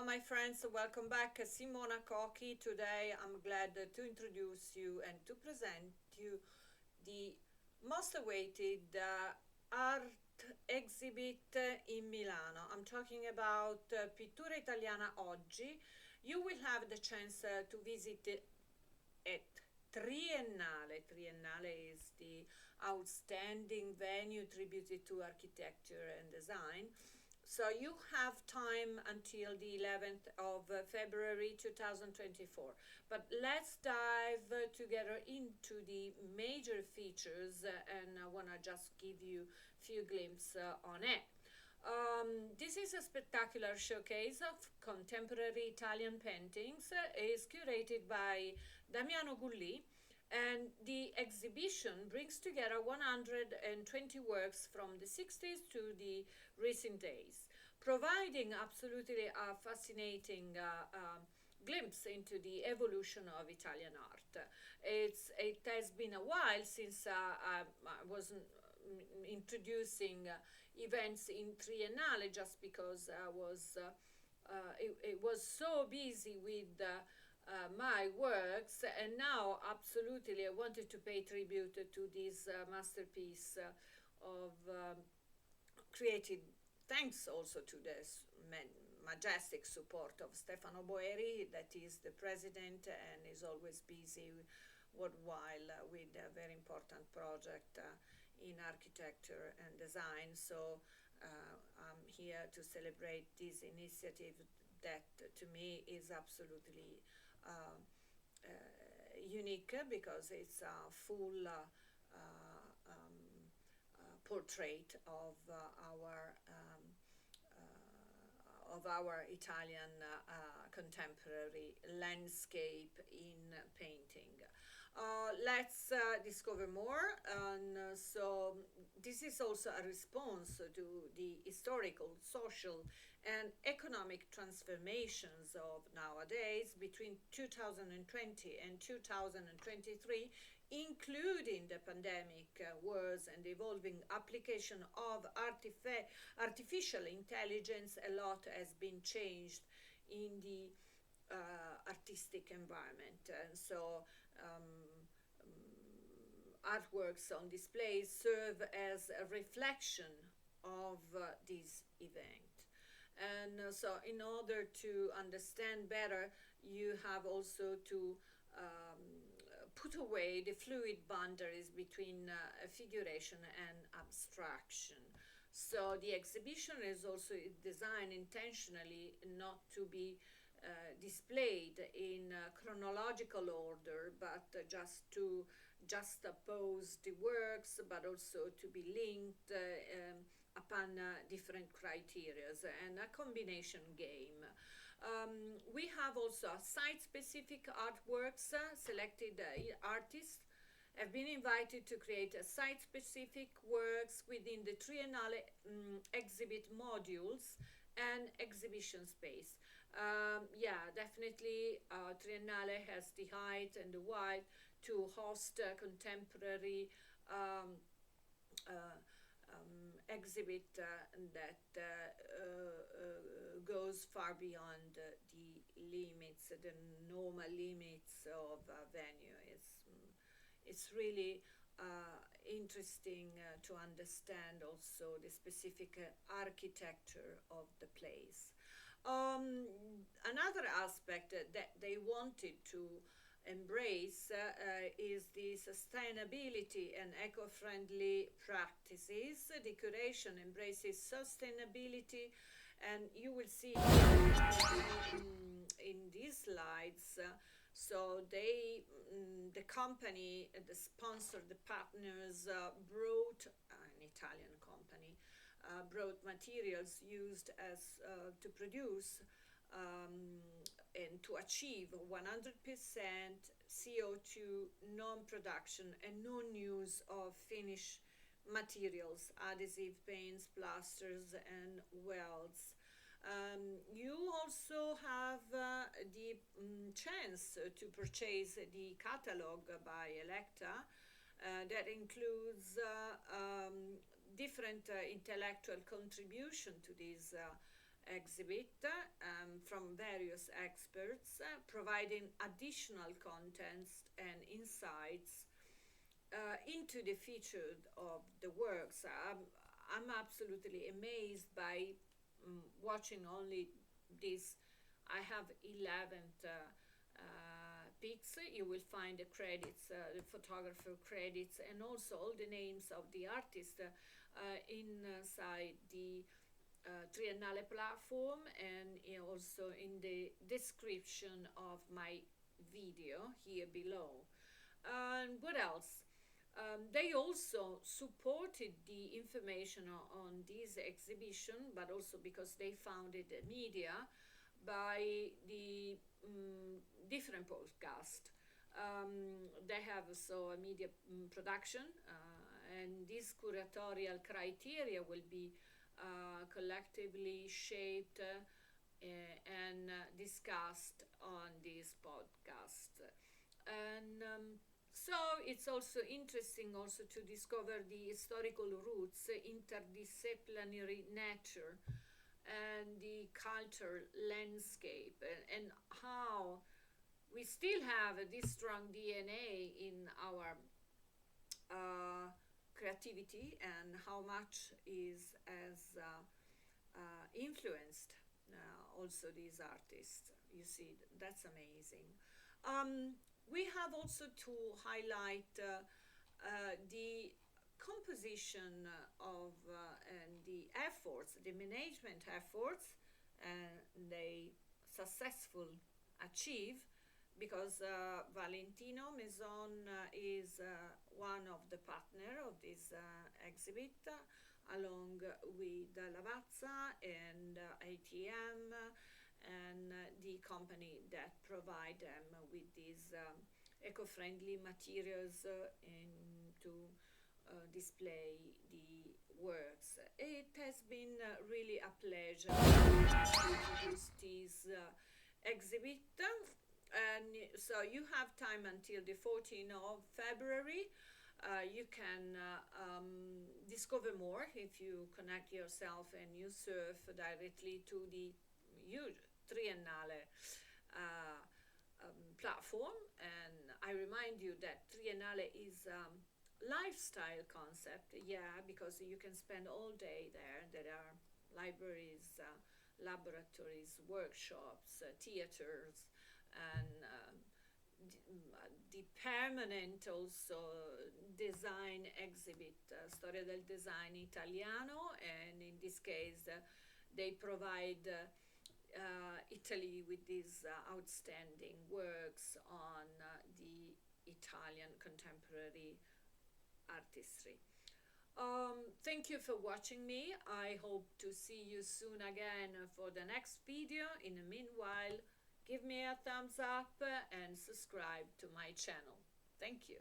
my friends, welcome back. Simona Cochi. Today, I'm glad to introduce you and to present you the most awaited art exhibit in Milano. I'm talking about Pittura Italiana Oggi. You will have the chance to visit at Triennale. Triennale is the outstanding venue tributed to architecture and design. So you have time until the 11th of February 2024. But let's dive together into the major features, and I want to just give you a few glimpses on it. This is a spectacular showcase of contemporary Italian paintings. Is curated by Damiano Gullì, and the exhibition brings together 120 works from the 60s to the recent days, providing absolutely a fascinating glimpse into the evolution of Italian art. It has been a while since I was introducing events in Triennale, just because it was so busy with my works, and now absolutely I wanted to pay tribute to this masterpiece of created thanks also to the majestic support of Stefano Boeri, that is the president and is always busy worldwide with a very important project in architecture and design. So I'm here to celebrate this initiative that to me is absolutely uh, unique, because it's a full portrait of our Italian contemporary landscape in painting. Let's discover more. And so this is also a response to the historical, social, and economic transformations of nowadays between 2020 and 2023, including the pandemic wars and the evolving application of artificial intelligence. A lot has been changed in the artistic environment. And so artworks on display serve as a reflection of this event. And so, in order to understand better, you have also to put away the fluid boundaries between figuration and abstraction. So, the exhibition is also designed intentionally not to be displayed in chronological order, but just to juxtapose the works, but also to be linked upon different criteria, and a combination game. We have also site-specific artworks. Selected artists have been invited to create a site-specific works within the Triennale exhibit modules and exhibition space. Yeah, definitely Triennale has the height and the width to host a contemporary exhibit that goes far beyond the normal limits of a venue. It's really interesting to understand also the specific architecture of the place. Another aspect that they wanted to embrace is the sustainability and eco-friendly practices. The curation embraces sustainability, and you will see in these slides. So the company, the sponsor, the partners brought an Italian company brought materials used as to produce and to achieve 100% CO2 non-production and non-use of finished materials, adhesive paints, plasters, and welds. You also have the chance to purchase the catalog by Electa that includes different intellectual contribution to this exhibit from various experts, providing additional contents and insights into the features of the works. I'm absolutely amazed by watching only this. I have 11th pics. You will find the credits, the photographer credits, and also all the names of the artists inside the Triennale platform, and also in the description of my video here below. And what else? They also supported the information on this exhibition, but also because they founded the media by the different podcasts. They have also a media production, and these curatorial criteria will be collectively shaped and discussed on this podcast. And so it's also interesting also to discover the historical roots, interdisciplinary nature, and the cultural landscape, and how we still have this strong DNA in our creativity, and how much is as influenced also these artists. You see, that's amazing. We have also to highlight the composition of and the efforts, the management efforts, they successful achieve, because Valentino Maison is one of the partner of this exhibit, along with Lavazza and ATM, and the company that provide them with these eco-friendly materials to display the works. It has been really a pleasure to introduce this exhibit, and so you have time until the 14th of February. You can discover more if you connect yourself and you surf directly to the huge Triennale platform. And I remind you that Triennale is lifestyle concept, yeah, because you can spend all day there. There are libraries, laboratories, workshops, theaters, and the permanent also design exhibit, Storia del Design Italiano, and in this case they provide Italy with these outstanding works on the Italian contemporary artistry. Thank you for watching me. I hope to see you soon again for the next video. In the meanwhile, give me a thumbs up and subscribe to my channel. Thank you.